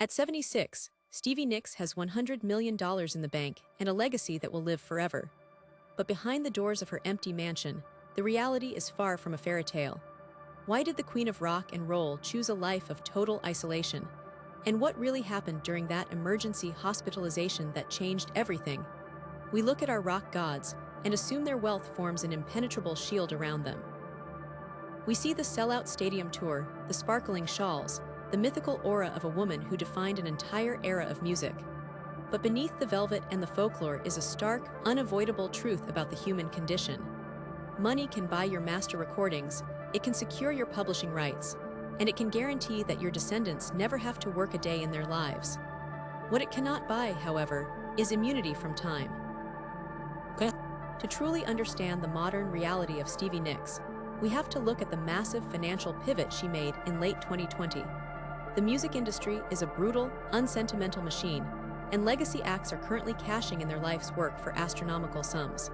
At 76, Stevie Nicks has $100 million in the bank and a legacy that will live forever. But behind the doors of her empty mansion, the reality is far from a fairy tale. Why did the Queen of Rock and Roll choose a life of total isolation? And what really happened during that emergency hospitalization that changed everything? We look at our rock gods and assume their wealth forms an impenetrable shield around them. We see the sellout stadium tour, the sparkling shawls, the mythical aura of a woman who defined an entire era of music. But beneath the velvet and the folklore is a stark, unavoidable truth about the human condition. Money can buy your master recordings, it can secure your publishing rights, and it can guarantee that your descendants never have to work a day in their lives. What it cannot buy, however, is immunity from time. To truly understand the modern reality of Stevie Nicks, we have to look at the massive financial pivot she made in late 2020. The music industry is a brutal, unsentimental machine, and legacy acts are currently cashing in their life's work for astronomical sums.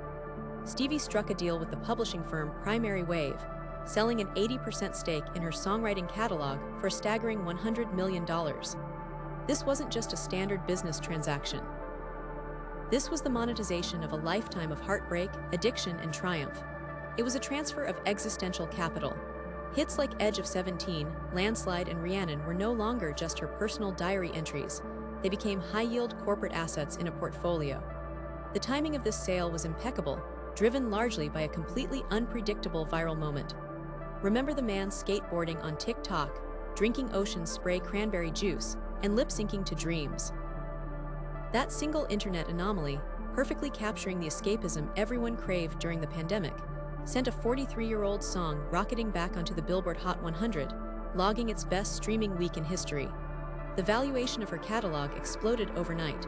Stevie struck a deal with the publishing firm Primary Wave, selling an 80% stake in her songwriting catalog for a staggering $100 million. This wasn't just a standard business transaction. This was the monetization of a lifetime of heartbreak, addiction, and triumph. It was a transfer of existential capital. Hits like Edge of 17, Landslide, and Rhiannon were no longer just her personal diary entries. They became high-yield corporate assets in a portfolio. The timing of this sale was impeccable, driven largely by a completely unpredictable viral moment. Remember the man skateboarding on TikTok, drinking ocean spray cranberry juice, and lip-syncing to Dreams? That single internet anomaly, perfectly capturing the escapism everyone craved during the pandemic, sent a 43-year-old song rocketing back onto the Billboard Hot 100, logging its best streaming week in history. The valuation of her catalog exploded overnight.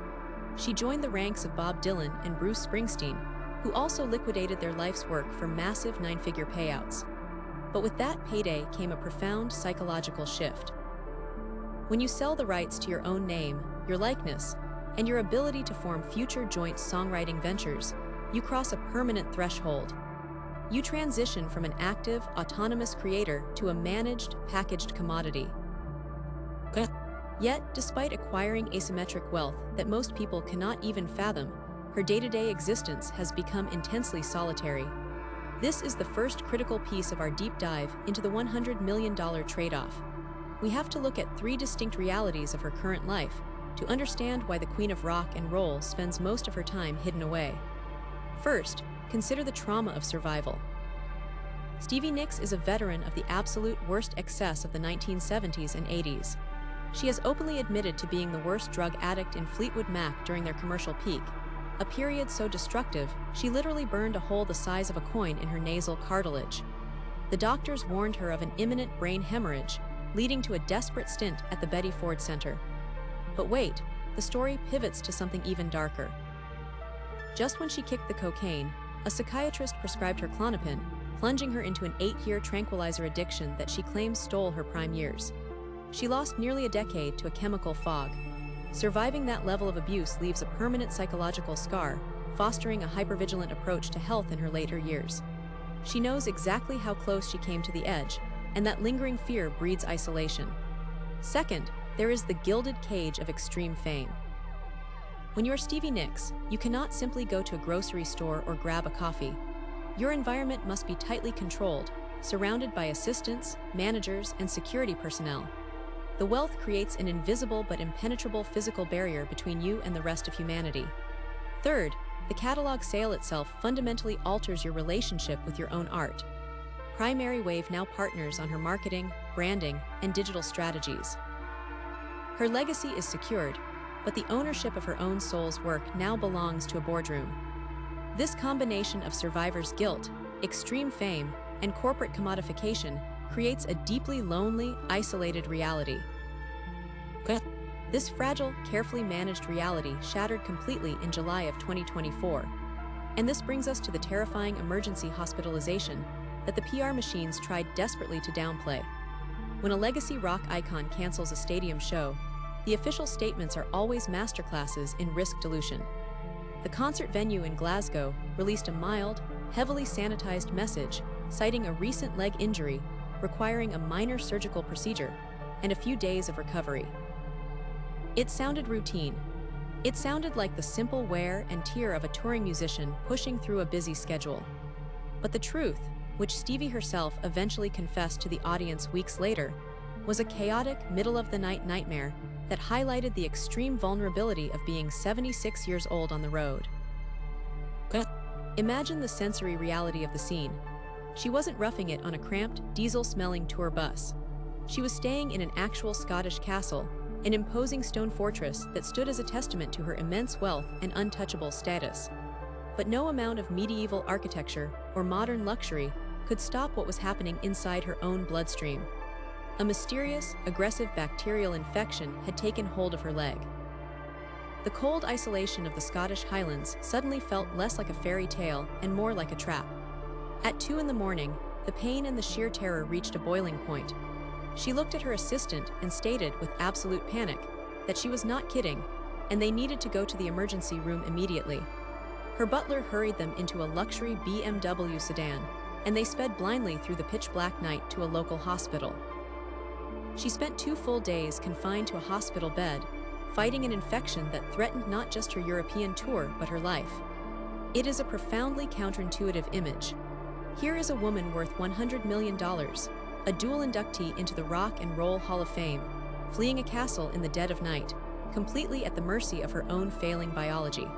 She joined the ranks of Bob Dylan and Bruce Springsteen, who also liquidated their life's work for massive 9-figure payouts. But with that payday came a profound psychological shift. When you sell the rights to your own name, your likeness, and your ability to form future joint songwriting ventures, you cross a permanent threshold. You transition from an active, autonomous creator to a managed, packaged commodity. Yet, despite acquiring asymmetric wealth that most people cannot even fathom, her day-to-day existence has become intensely solitary. This is the first critical piece of our deep dive into the $100 million trade-off. We have to look at 3 distinct realities of her current life to understand why the Queen of Rock and Roll spends most of her time hidden away. First, consider the trauma of survival. Stevie Nicks is a veteran of the absolute worst excess of the 1970s and 80s. She has openly admitted to being the worst drug addict in Fleetwood Mac during their commercial peak, a period so destructive she literally burned a hole the size of a coin in her nasal cartilage. The doctors warned her of an imminent brain hemorrhage, leading to a desperate stint at the Betty Ford Center. But wait, the story pivots to something even darker. Just when she kicked the cocaine, a psychiatrist prescribed her Klonopin, plunging her into an 8-year tranquilizer addiction that she claims stole her prime years. She lost nearly a decade to a chemical fog. Surviving that level of abuse leaves a permanent psychological scar, fostering a hypervigilant approach to health in her later years. She knows exactly how close she came to the edge, and that lingering fear breeds isolation. Second, there is the gilded cage of extreme fame. When you're Stevie Nicks, you cannot simply go to a grocery store or grab a coffee. Your environment must be tightly controlled, surrounded by assistants, managers, and security personnel. The wealth creates an invisible but impenetrable physical barrier between you and the rest of humanity. Third, the catalog sale itself fundamentally alters your relationship with your own art. Primary Wave now partners on her marketing, branding, and digital strategies. Her legacy is secured, but the ownership of her own soul's work now belongs to a boardroom. This combination of survivor's guilt, extreme fame, and corporate commodification creates a deeply lonely, isolated reality. This fragile, carefully managed reality shattered completely in July of 2024. And this brings us to the terrifying emergency hospitalization that the PR machines tried desperately to downplay. When a legacy rock icon cancels a stadium show, the official statements are always masterclasses in risk dilution. The concert venue in Glasgow released a mild, heavily sanitized message citing a recent leg injury requiring a minor surgical procedure and a few days of recovery. It sounded routine. It sounded like the simple wear and tear of a touring musician pushing through a busy schedule. But the truth, which Stevie herself eventually confessed to the audience weeks later, was a chaotic, middle-of-the-night nightmare that highlighted the extreme vulnerability of being 76 years old on the road. Imagine the sensory reality of the scene. She wasn't roughing it on a cramped, diesel-smelling tour bus. She was staying in an actual Scottish castle, an imposing stone fortress that stood as a testament to her immense wealth and untouchable status. But no amount of medieval architecture or modern luxury could stop what was happening inside her own bloodstream. A mysterious, aggressive bacterial infection had taken hold of her leg. The cold isolation of the Scottish Highlands suddenly felt less like a fairy tale and more like a trap. At 2 in the morning, the pain and the sheer terror reached a boiling point. She looked at her assistant and stated with absolute panic that she was not kidding, and they needed to go to the emergency room immediately. Her butler hurried them into a luxury BMW sedan, and they sped blindly through the pitch-black night to a local hospital. She spent 2 full days confined to a hospital bed, fighting an infection that threatened not just her European tour but her life. It is a profoundly counterintuitive image. Here is a woman worth $100 million, a dual inductee into the Rock and Roll Hall of Fame, fleeing a castle in the dead of night, completely at the mercy of her own failing biology.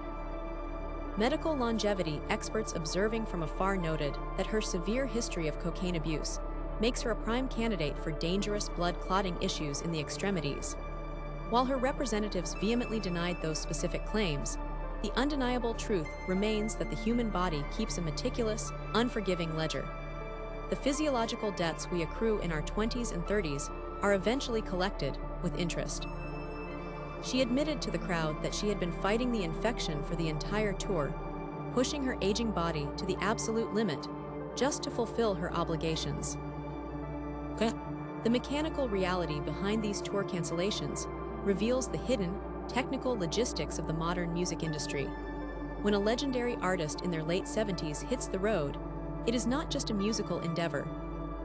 Medical longevity experts observing from afar noted that her severe history of cocaine abuse makes her a prime candidate for dangerous blood-clotting issues in the extremities. While her representatives vehemently denied those specific claims, the undeniable truth remains that the human body keeps a meticulous, unforgiving ledger. The physiological debts we accrue in our 20s and 30s are eventually collected with interest. She admitted to the crowd that she had been fighting the infection for the entire tour, pushing her aging body to the absolute limit just to fulfill her obligations. The mechanical reality behind these tour cancellations reveals the hidden, technical logistics of the modern music industry. When a legendary artist in their late 70s hits the road, it is not just a musical endeavor.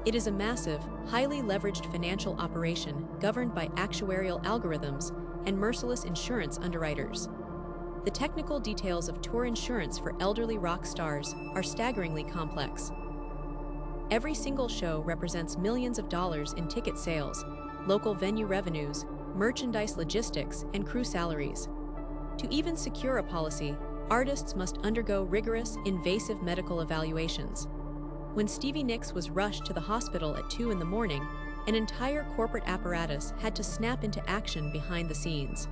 It is a massive, highly leveraged financial operation governed by actuarial algorithms and merciless insurance underwriters. The technical details of tour insurance for elderly rock stars are staggeringly complex. Every single show represents millions of dollars in ticket sales, local venue revenues, merchandise logistics, and crew salaries. To even secure a policy, artists must undergo rigorous, invasive medical evaluations. When Stevie Nicks was rushed to the hospital at 2 in the morning, an entire corporate apparatus had to snap into action behind the scenes.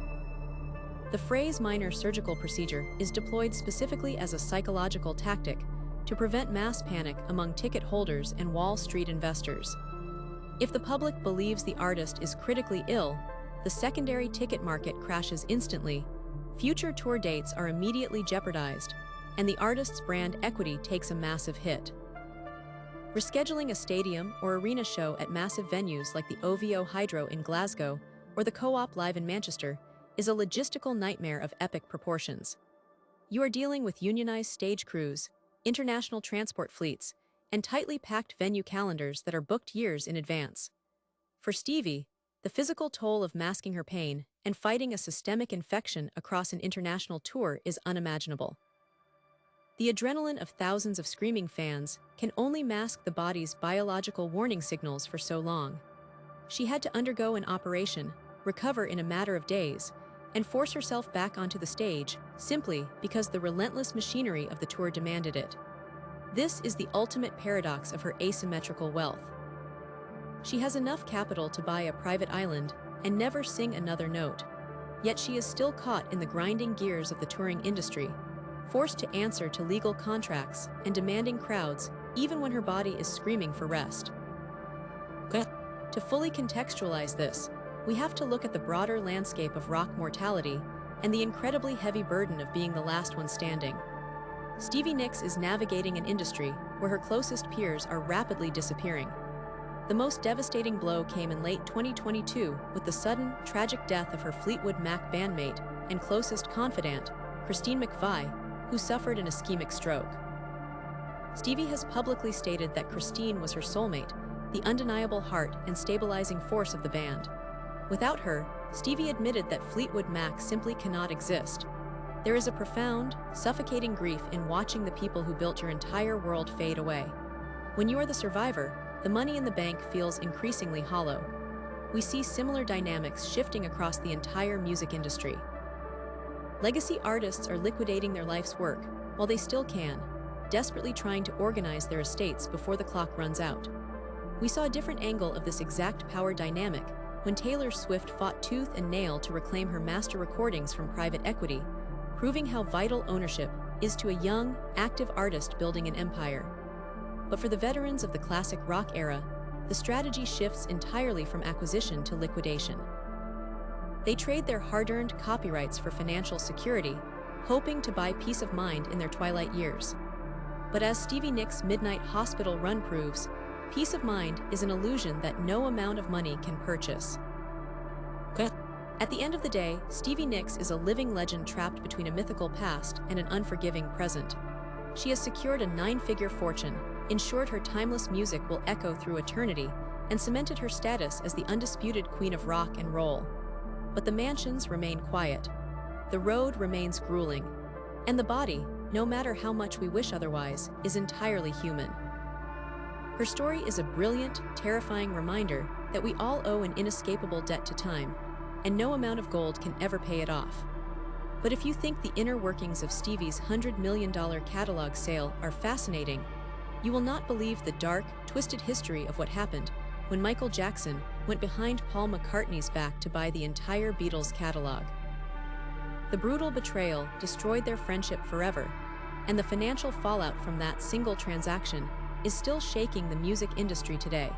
The phrase minor surgical procedure is deployed specifically as a psychological tactic to prevent mass panic among ticket holders and Wall Street investors. If the public believes the artist is critically ill, the secondary ticket market crashes instantly, future tour dates are immediately jeopardized, and the artist's brand equity takes a massive hit. Rescheduling a stadium or arena show at massive venues like the OVO Hydro in Glasgow or the Co-op Live in Manchester is a logistical nightmare of epic proportions. You are dealing with unionized stage crews, international transport fleets, and tightly packed venue calendars that are booked years in advance. For Stevie, the physical toll of masking her pain and fighting a systemic infection across an international tour is unimaginable. The adrenaline of thousands of screaming fans can only mask the body's biological warning signals for so long. She had to undergo an operation, recover in a matter of days, and force herself back onto the stage simply because the relentless machinery of the tour demanded it. This is the ultimate paradox of her asymmetrical wealth. She has enough capital to buy a private island and never sing another note, yet she is still caught in the grinding gears of the touring industry, forced to answer to legal contracts and demanding crowds even when her body is screaming for rest. To fully contextualize this, we have to look at the broader landscape of rock mortality and the incredibly heavy burden of being the last one standing. Stevie Nicks is navigating an industry where her closest peers are rapidly disappearing. The most devastating blow came in late 2022 with the sudden, tragic death of her Fleetwood Mac bandmate and closest confidant, McVie, who suffered an ischemic stroke. Stevie has publicly stated that Christine was her soulmate, the undeniable heart and stabilizing force of the band. Without her, Stevie admitted that Fleetwood Mac simply cannot exist. There is a profound, suffocating grief in watching the people who built your entire world fade away. When you are the survivor, the money in the bank feels increasingly hollow. We see similar dynamics shifting across the entire music industry. Legacy artists are liquidating their life's work, while they still can, desperately trying to organize their estates before the clock runs out. We saw a different angle of this exact power dynamic when Taylor Swift fought tooth and nail to reclaim her master recordings from private equity, proving how vital ownership is to a young, active artist building an empire. But for the veterans of the classic rock era, the strategy shifts entirely from acquisition to liquidation. They trade their hard-earned copyrights for financial security, hoping to buy peace of mind in their twilight years. But as Stevie Nicks' Midnight Hospital run proves, peace of mind is an illusion that no amount of money can purchase. At the end of the day, Stevie Nicks is a living legend trapped between a mythical past and an unforgiving present. She has secured a 9-figure fortune, ensured her timeless music will echo through eternity, and cemented her status as the undisputed queen of rock and roll. But the mansions remain quiet. The road remains grueling. And the body, no matter how much we wish otherwise, is entirely human. Her story is a brilliant, terrifying reminder that we all owe an inescapable debt to time, and no amount of gold can ever pay it off. But if you think the inner workings of Stevie's $100 million catalog sale are fascinating, you will not believe the dark, twisted history of what happened when Michael Jackson went behind Paul McCartney's back to buy the entire Beatles catalog. The brutal betrayal destroyed their friendship forever, and the financial fallout from that single transaction is still shaking the music industry today.